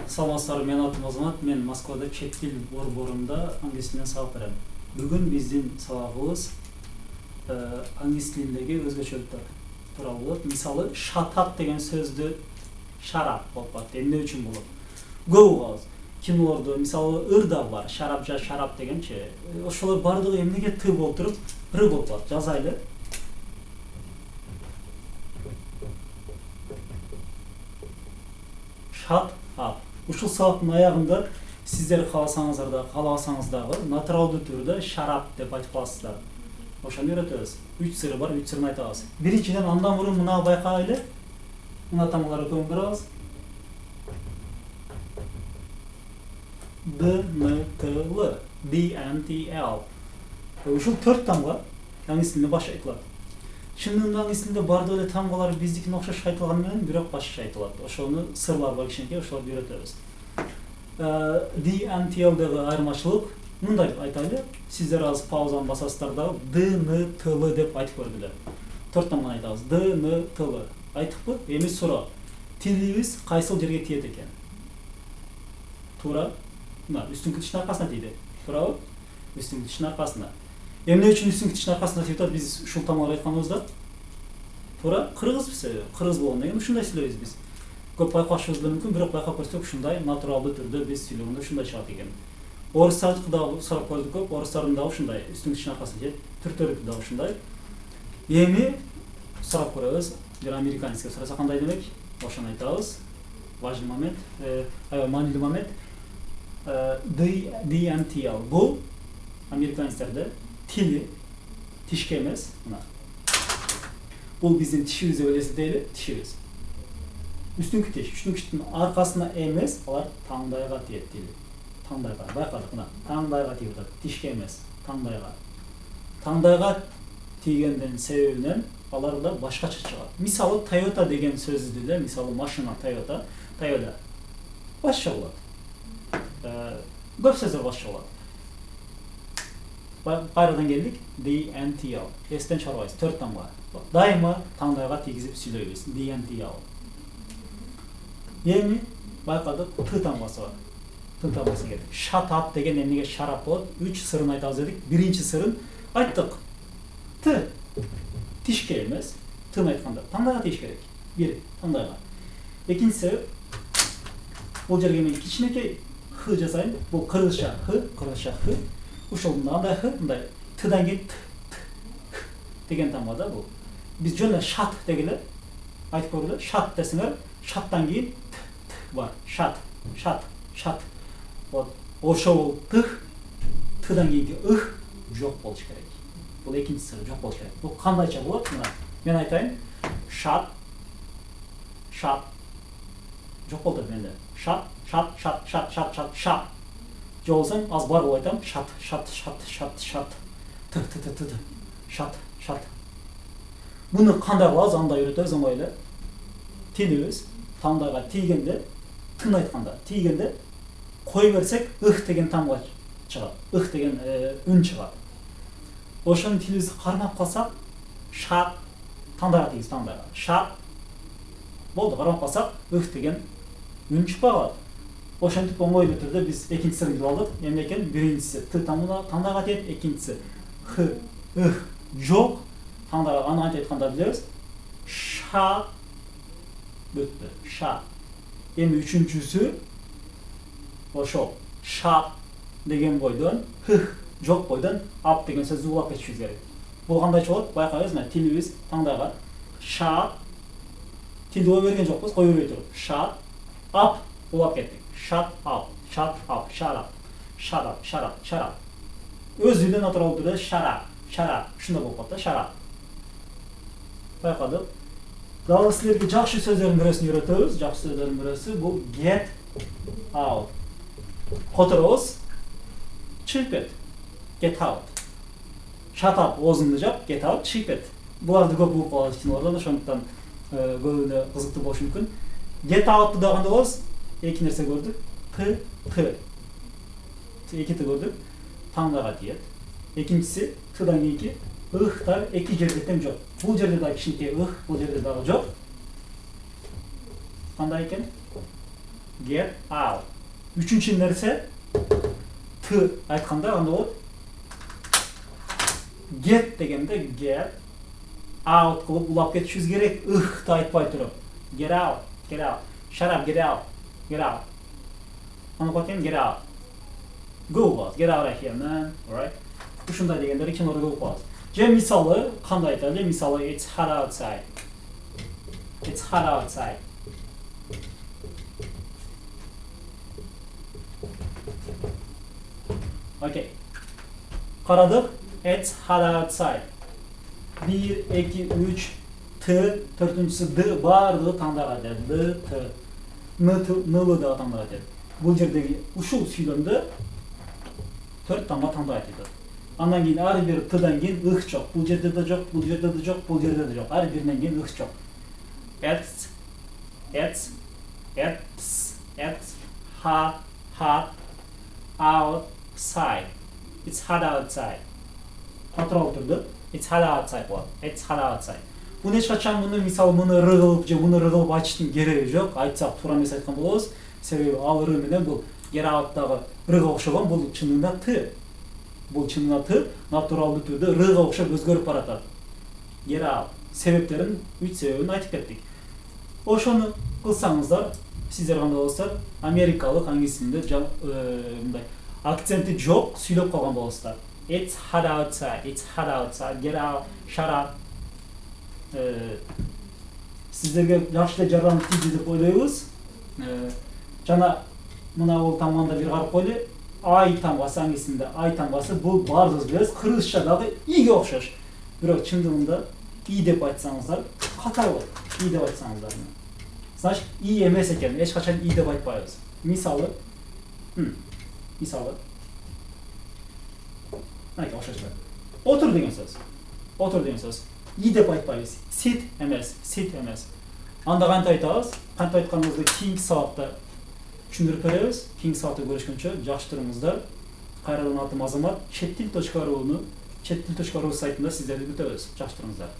Саламатсыздар, мен атым Азамат. Мен Москвада чет тил борборунда англис тилинен сабак берем. Бүгүн биздин сабагыбыз англис тилиндеги өзгөчөлүктөр тууралуу болот. Мисалы, shut up деген сөздү shut up болуп калат. Эмне үчүн болот? Көп угабыз. Кинолордо мисалы ырда бар, shut up же shut up дегенчи. Ошолор бардыгы эмнеге т болуп туруп, р болуп калат. Жазайлы. Shut up. Ушул сабактын аягында сиздер кааласаңыздар да, каалабасаңыз дагы натуралдуу түрдө shut up деп айтып каласыздар. Ошону үйрөтөбүз. 3 сыры бар, 3 сырын айтабыз. Биринчиден андан мурун мына байкайлы. Мына тамгаларды көндүрөбүз. D-N-T-L, D-N-T-L. Ушул 4 тамга англис тилинде баш айтылат. Чындыгында англис тилинде бардык эле тамгалар биздикине окшош айтылганы менен бирок башкача айтылат. Ошону сырлар бар кичинекей, ошолорду үйрөтөбүз. D-N-T-L-дагы айырмачылык мындай айтайлы. Сиздер азыр паузаны басасыздар да D-N-T-L деп айтып көргүлөр. 4 тамганы айтабыз. D-N-T-L. Айтыппы? Эми суроо. Тилибиз кайсыл жерге тиет экен? Туура. Мына үстүңкү тиштин аркасына тийди. Туурабы? Үстүңкү тиштин аркасына. Эмне үчүн үстүңкү тиштин аркасына тийип атат? Биз ушул тамгаларды айтканыбызда. Туура, кыргызбыз, кыргыз болгондон кийин ушундай сүйлөйбүз биз. Көп байкашыбыз да мүмкүн, бирок байкап көрсөк ушундай натуралдуу түрдө биз сүйлөгөндө ушундай чыгат экен. Орустардыкы дагы сурап көрдүк көп, орустардын дагы ушундай үстүңкү тиштин аркасына тийет. Түрктөрдүкү дагы ушундай. Эми сурап көрөбүз. Бир американецке сураса кандай демек? Ошону айтабыз. Важный момент, маанилүү момент. D-N-T-L. Бул американецтерде тили тишке эмес, мына. Бул биздин тишибиз деп элестет дейли, тишибиз. Үстүңкү тиштин аркасына эмес, алар таңдайга тиет тили. Таңдайга, байкадык мына. Таңдайга тийип атат, тишке эмес, таңдайга. Таңдайга тийгендин себебинен аларда башкача чыгат. Мисалы, Toyota деген сөздү деле, мисалы машина Toyota башка болот. Көп сөздөр башка болот. Кайрадан келдик. D-N-T-L. Эстен чыгарбайбыз. 4 тамга. Дайыма таңдайга тийгизип сүйлөйбүз. D-N-T-L. Эми байкадык Т тамгасы бар. Т тамгасы келди. Shut up деген эмнеге shut up болот? 3 сырын айтабыз дедик. Биринчи сырын айттык. Т. Тишке эмес. Тын айтканда таңдайга тийиш керек. Бир таңдайга. Экинчиси бул жерге мен кичинекей х жасайын. Бул кыргызча х. Ушул мындай х, мындай тдан кийин деген тамгада бул. Биз жөн шат дегеле айтып көрдү. Шат десеңер, шаттан кийин бар. Шат. Вот ошол тдан кийинки жок болуш керек. Бул экинчиси жок болуш керек. Бул кандайча болот? Мына мен айтайын. Шат. Жок болду менде. Шат. Же болсам аз бар болуп айтам. Шат. Шат. Буну кандай кылабыз? Андай үйрөтөбүз, оңой эле. Тилибиз таңдайга тийгенде, тын айтканда тийгенде кой берсек, деген тамга чыгат. Деген үн чыгат. Ошону тилибизди кармап калсак, шат таңдайга тийгиз, таңдайга. Шат. Болду, кармап калсак, деген үн чыкпай калат. Ошентип оңой түрдө биз экинчисин билип алдык. Эмне экен? Биринчиси Т таңдайга тийет, экинчиси Х, жок. Таңдайга аны айтканда билебиз. Шат. Бүттү. Шат. Эми үчүнчүсү ошол. Шат деген бойдон, жок бойдон ап деген сөздү улап кетишибиз керек. Бул кандайча болот? Байкайбыз, мына тилибиз таңдайга шат. Тилди кой берген жокпуз, кой бербей туруп. Шат, ап улап кеттик. Shut up. Өзүнөн натуралдуу түрдө shut up. Ушундай болуп калат да, shut up. Байкадык. Дагы силерге жакшы сөздөрдүн бирөөсүн үйрөтөбүз. Жакшы сөздөрдүн бирөөсү бул get out. Которобуз чыгып кет. Get out. Shut up оозунду жап, get out чыгып кет. Буларды көп угуп калабыз кинолордон, ошондуктан көбүнө кызыктуу болушу мүмкүн. Get out'ты да кандай болобуз? Эки нерсе көрдүк. Эки Т көрдүк. Таңдайга тиет. Экинчиси Тдан кийинки ыхтар эки жерде тең жок. Бул жерде дагы кичинекей бул жерде дагы жок. Кандай экен? Get out. Üçüncü nerse t aytkanda anda bolot. Get degende get out kılıp ulap ketişiz gerek. Da aytpay turup. Get out. Get out. Shut up. Get out. Get out. Anlatayım, get out. Go was. Get out of here, man. Alright. Ушундай дегендер ким орго калат. Же мисалы кандай айтады? Мисалы it's hot outside. It's hot outside. Okay. Qaradık. It's hot outside. 1, 2, 3, T, төртүнчүсү D бардыгы тандага дер. D, T. N'lı da tandага дер. Бул жердеги ушул сүйлөмдө 4 таңга тандак айтылды. Андан кийин ар бир T'дан кийин ых жок. Бул жерде да жок, бул жерде да жок, бул жерде да жок. Ар биринен кийин ых жок. It's hot outside. It's hot outside. Kontrol turdu. It's hot outside bu. It's hot outside. Bunu eч качан муну мисалы муну ыры кылып же муну ыры кылып айтыштын кереги жок. Айтсак туура эмес айткан болобуз. Себеби ал ыры менен бул get out'тагы ырыга окшогон, бул чынында Т. Бул чынында Т натуралдуу түрдө ырыга окшоп өзгөрүп баратат. Get out. Себептерин 3 себебин айтып кеттик. Ошону кылсаңыздар, сиздер кандай болосуздар? Америкалык англисинде мындай акценти жок сүйлөп калган болосуздар. It's hot outside. It's hot outside. Get out. Shut up. Сиздерге жакшы эле жардам тийди деп ойлойбуз. Жана мына бул тамганда бир карап койлу. Ай тамгасы англисинде ай тамгасы бул баарыбыз билебиз, кыргызчадагы иге окшош. Бирок чындыгында и деп айтсаңыздар ката болот. И деп айтсаңыздар. Значит, и эмес экен. Эч качан и деп айтпайбыз. Мисалы, Мына окшош. Отур деген сөз. Отур деген сөз. И деп айтпайбыз. Sit эмес, sit эмес. Анда кантип айтабыз? Кантип айтканыбызды кийинки сабакта түшүндүрүп беребиз. Кийинки сабакта көрүшкөнчө жакшы туруңуздар. Кайрадан атым Азамат. Chettil.ru'nu Chettil.ru сайтында сиздерди күтөбүз. Жакшы туруңуздар.